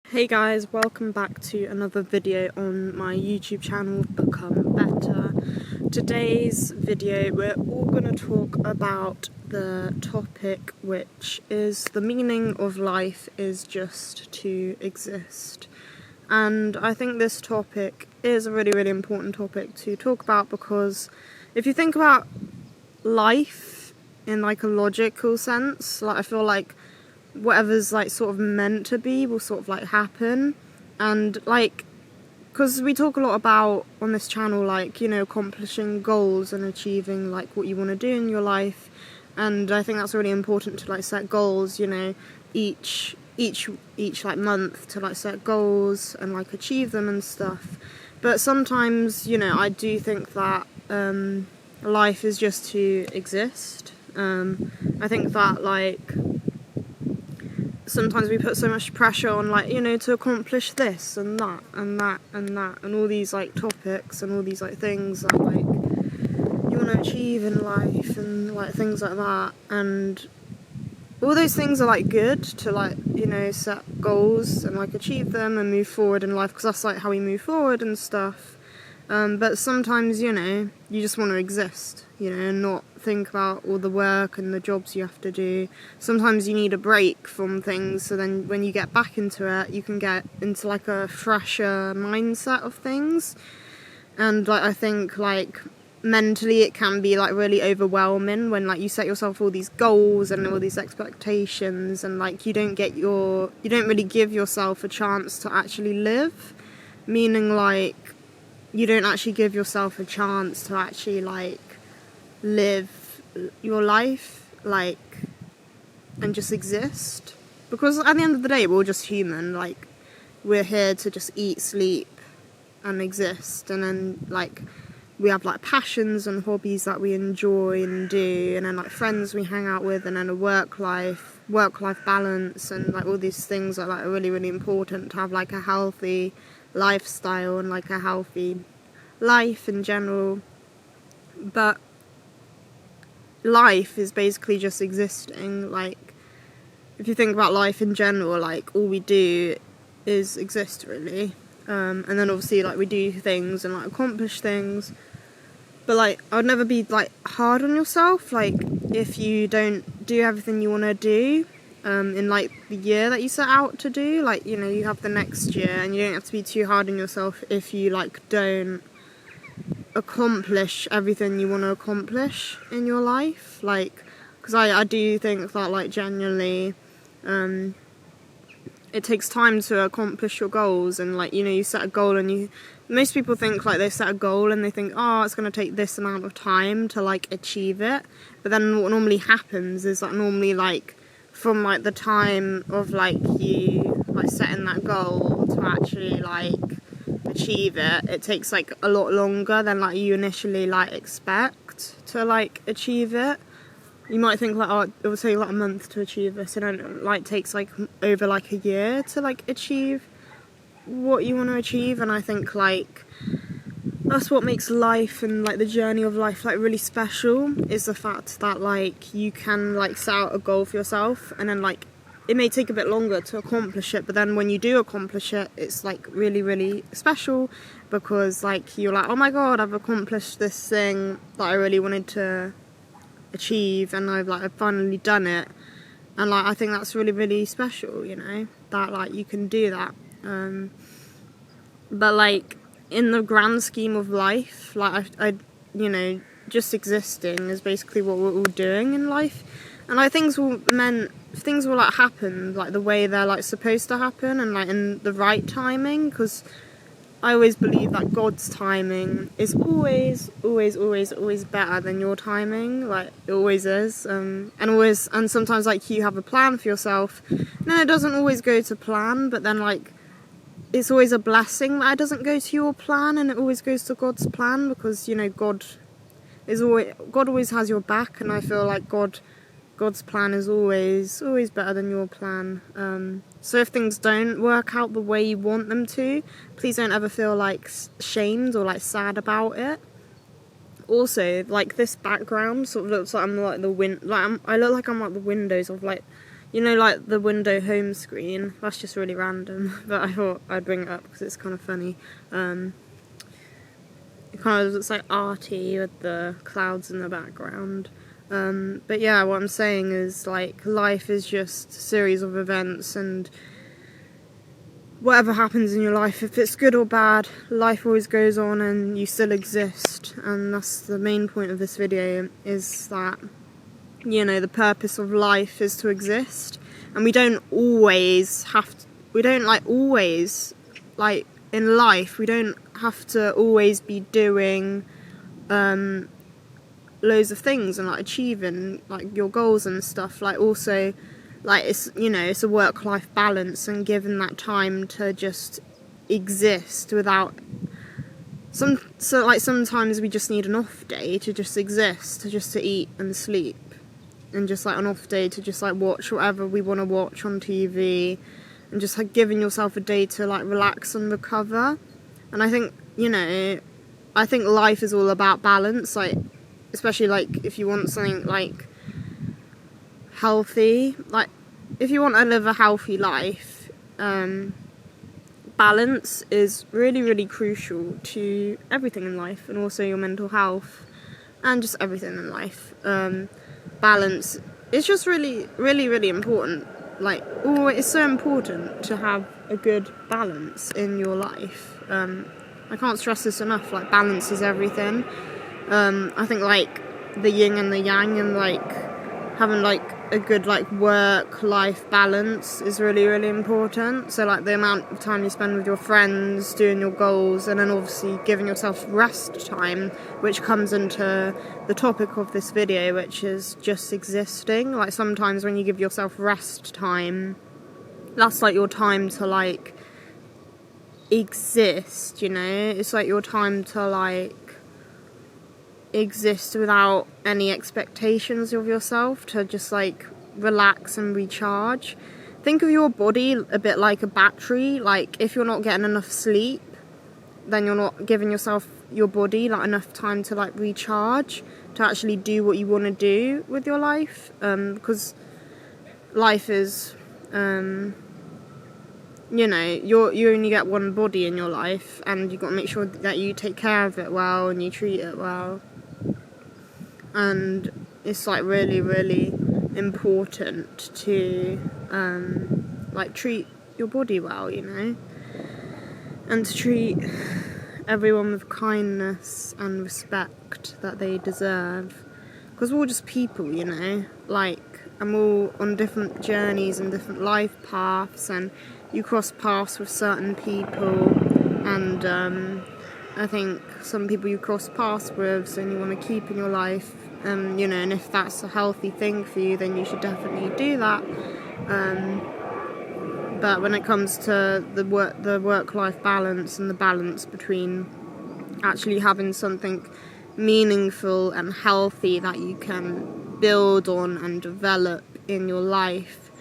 Hey guys, welcome back to another video on my YouTube channel, Become Better. Today's video we're all going to talk about the topic which is the meaning of life is just to exist. And I think this topic is a really important topic to talk about because if you think about life in like a logical sense, like I feel like whatever's like sort of meant to be will sort of like happen. And like, because we talk a lot about on this channel, like, you know, accomplishing goals and achieving like what you want to do in your life, and I think that's really important to like set goals, you know, each like month to like set goals and like achieve them and stuff. But sometimes, you know, I do think that life is just to exist. I think that like sometimes we put so much pressure on, like, you know, to accomplish this and that and that and that and all these like topics and all these like things that like you want to achieve in life and like things like that. And all those things are like good to like, you know, set goals and like achieve them and move forward in life, because that's like how we move forward and stuff. But sometimes, you know, you just want to exist, you know, and not think about all the work and the jobs you have to do. Sometimes you need a break from things, so then when you get back into it, you can get into like a fresher mindset of things. And like I think like mentally it can be like really overwhelming when like you set yourself all these goals and all these expectations, and like you don't really give yourself a chance to actually live, meaning like you don't actually give yourself a chance to actually like live your life, like, and just exist. Because at the end of the day, we're all just human. Like, we're here to just eat, sleep and exist, and then like we have like passions and hobbies that we enjoy and do, and then like friends we hang out with, and then a work life balance, and like all these things are like really important to have like a healthy lifestyle and like a healthy life in general. But life is basically just existing. Like, if you think about life in general, like all we do is exist really, and then obviously like we do things and like accomplish things, but like I would never be like hard on yourself like if you don't do everything you want to do in like the year that you set out to do. Like, you know, you have the next year, and you don't have to be too hard on yourself if you like don't accomplish everything you want to accomplish in your life. Like, because I do think that like genuinely it takes time to accomplish your goals. And like, you know, you set a goal, and most people think like they set a goal and they think, oh, it's going to take this amount of time to like achieve it. But then what normally happens is that normally like from like the time of like you like setting that goal to actually like achieve it, it takes like a lot longer than like you initially like expect to like achieve it. You might think like, oh, it will take like a month to achieve this, and then it like takes like over like a year to like achieve what you want to achieve. And I think like that's what makes life and like the journey of life like really special, is the fact that like you can like set out a goal for yourself, and then like it may take a bit longer to accomplish it, but then when you do accomplish it, it's like really special, because like you're like, oh my god, I've accomplished this thing that I really wanted to achieve, and I've finally done it. And like I think that's really special, you know, that like you can do that. But like in the grand scheme of life, like I you know, just existing is basically what we're all doing in life. And like things will like happen like the way they're like supposed to happen, and like in the right timing, because I always believe that God's timing is always better than your timing. Like, it always is. And sometimes like you have a plan for yourself, and then it doesn't always go to plan, but then like it's always a blessing that it doesn't go to your plan, and it always goes to God's plan, because, you know, God always has your back. And I feel like God's plan is always better than your plan. So if things don't work out the way you want them to, please don't ever feel like shamed or like sad about it. Also, like this background sort of looks like I'm like I look like I'm like the windows of like you know, like the window home screen. That's just really random, but I thought I'd bring it up because it's kind of funny. It kind of looks like arty with the clouds in the background. But yeah, what I'm saying is, like, life is just a series of events, and whatever happens in your life, if it's good or bad, life always goes on and you still exist. And that's the main point of this video, is that, you know, the purpose of life is to exist. And we don't always have to, we don't like always, like in life, we don't have to always be doing loads of things and like achieving like your goals and stuff. Like, also, like, it's, you know, it's a work-life balance, and given that time to just exist without so like sometimes we just need an off day to just exist, to eat and sleep, and just like an off day to just like watch whatever we want to watch on TV, and just like giving yourself a day to like relax and recover. And I think, you know, I think life is all about balance, like, especially like if you want something like healthy, like if you want to live a healthy life, balance is really, really crucial to everything in life, and also your mental health and just everything in life. Balance is just really, really, really important. Like, oh, it's so important to have a good balance in your life. I can't stress this enough, like, balance is everything. I think like the yin and the yang, and like having like a good like work-life balance is really, really important. So like the amount of time you spend with your friends, doing your goals, and then obviously giving yourself rest time, which comes into the topic of this video, which is just existing. Like, sometimes when you give yourself rest time, that's like your time to like exist, you know? It's like your time to like exist without any expectations of yourself, to just like relax and recharge. Think of your body a bit like a battery. Like, if you're not getting enough sleep, then you're not giving yourself, your body, like enough time to like recharge, to actually do what you want to do with your life. Because life is, you know, you only get one body in your life, and you've got to make sure that you take care of it well and you treat it well. And it's like really, really important to like treat your body well, you know, and to treat everyone with kindness and respect that they deserve, because we're all just people, you know, like, and we're all on different journeys and different life paths, and you cross paths with certain people, and I think some people you cross paths with and you want to keep in your life, you know, and if that's a healthy thing for you, then you should definitely do that. But when it comes to the work-life balance, and the balance between actually having something meaningful and healthy that you can build on and develop in your life,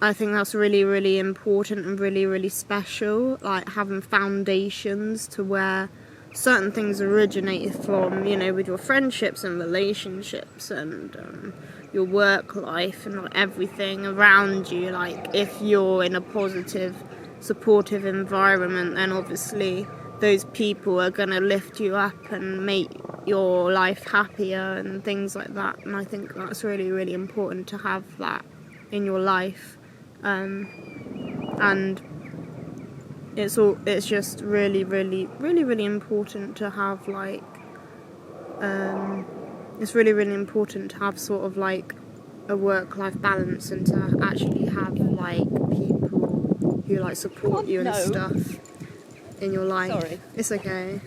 I think that's really, really important and really, really special. Like, having foundations to where certain things originated from, you know, with your friendships and relationships, and your work life, and like everything around you. Like, if you're in a positive, supportive environment, then obviously those people are going to lift you up and make your life happier and things like that. And I think that's really, really important to have that in your life. And it's just really, really, really, really important to have like it's really, really important to have sort of like a work-life balance, and to actually have like people who like support you and stuff in your life. Sorry. It's okay.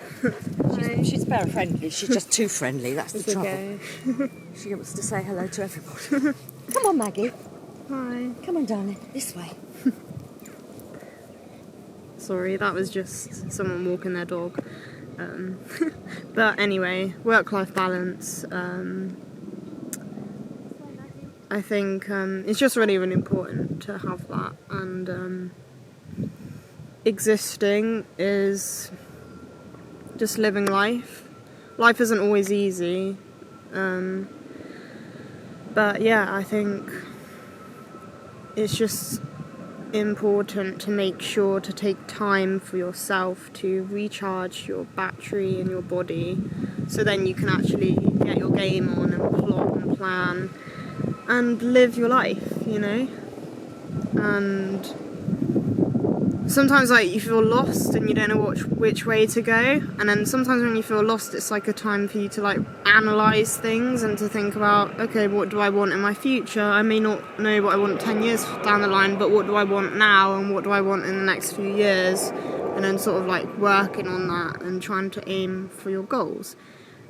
She's very friendly. She's just too friendly. That's the trouble. Okay. She wants to say hello to everybody. Come on, Maggie. Hi. Come on, darling. This way. Sorry, that was just someone walking their dog. But anyway, work-life balance. I think it's just really, really important to have that. And existing is just living life. Life isn't always easy. But yeah, I think it's just important to make sure to take time for yourself to recharge your battery and your body, so then you can actually get your game on and plot and plan and live your life, you know. And sometimes like you feel lost and you don't know which way to go, and then sometimes when you feel lost, it's like a time for you to like analyze things and to think about, okay, what do I want in my future? I may not know what I want 10 years down the line, but what do I want now, and what do I want in the next few years? And then sort of like working on that and trying to aim for your goals.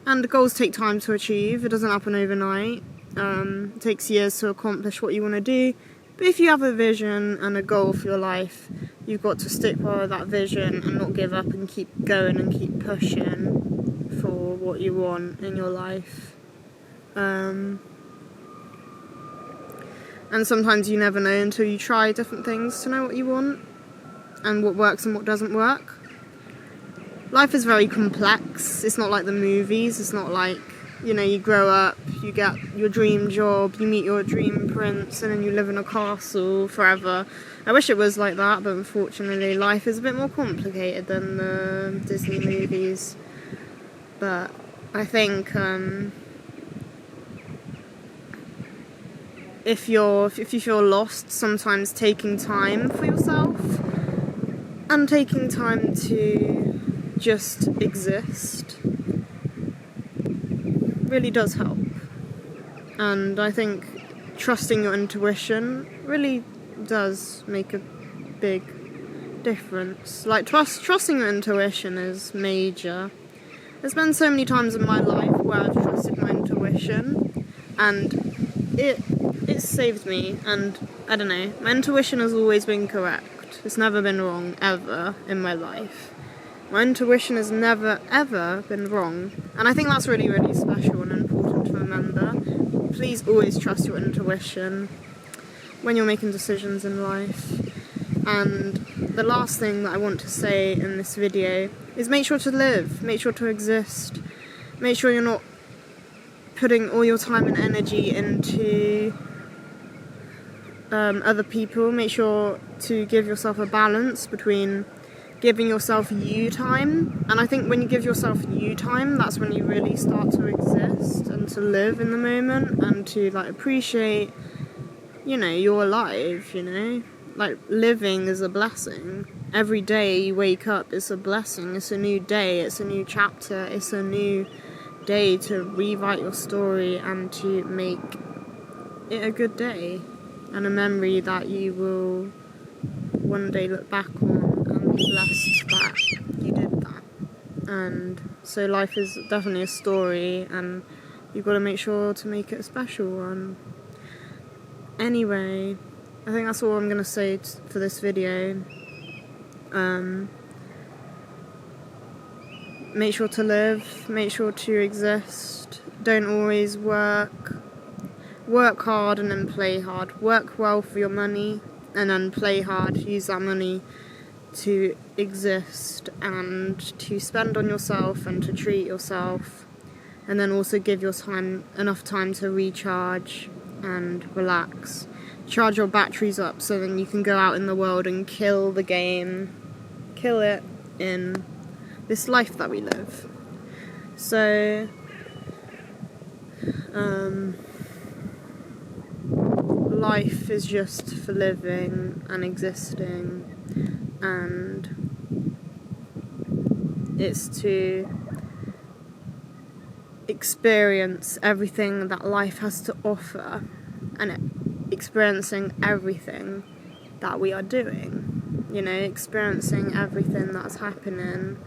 And the goals take time to achieve. It doesn't happen overnight. It takes years to accomplish what you want to do. But if you have a vision and a goal for your life, you've got to stick by that vision and not give up and keep going and keep pushing for what you want in your life. And sometimes you never know until you try different things to know what you want and what works and what doesn't work. Life is very complex. It's not like the movies. It's not like, you know, you grow up, you get your dream job, you meet your dream prince, and then you live in a castle forever. I wish it was like that, but unfortunately life is a bit more complicated than the Disney movies. But I think if you feel lost, sometimes taking time for yourself and taking time to just exist really does help. And I think trusting your intuition really does make a big difference. Like trusting your intuition is major. There's been so many times in my life where I've trusted my intuition and it saved me, and I don't know, my intuition has always been correct. It's never been wrong ever in my life. My intuition has never ever been wrong, and I think that's really, really special and important to remember. Please always trust your intuition when you're making decisions in life. And the last thing that I want to say in this video is make sure to live, make sure to exist, make sure you're not putting all your time and energy into other people. Make sure to give yourself a balance between giving yourself you time, and I think when you give yourself you time, that's when you really start to exist and to live in the moment and to like appreciate, you know, you're alive, you know, like living is a blessing. Every day you wake up is a blessing. It's a new day, it's a new chapter, it's a new day to rewrite your story and to make it a good day and a memory that you will one day look back on and be blessed that you did that. And so life is definitely a story, and you've got to make sure to make it a special one. Anyway, I think that's all I'm going to say for this video. Make sure to live, make sure to exist. Don't always work hard and then play hard. Work well for your money and then play hard. Use that money to exist and to spend on yourself and to treat yourself, and then also give your time enough time to recharge and relax. Charge your batteries up so then you can go out in the world and kill the game, kill it in this life that we live. So life is just for living and existing, and it's to experience everything that life has to offer and experiencing everything that we are doing, you know, experiencing everything that's happening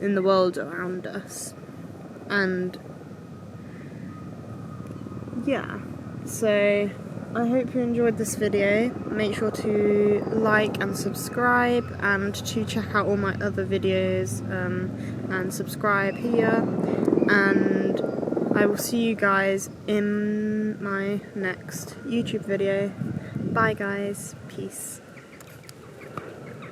in the world around us. And yeah, so I hope you enjoyed this video. Make sure to like and subscribe, and to check out all my other videos and subscribe here, and I will see you guys in my next YouTube video. Bye guys, peace.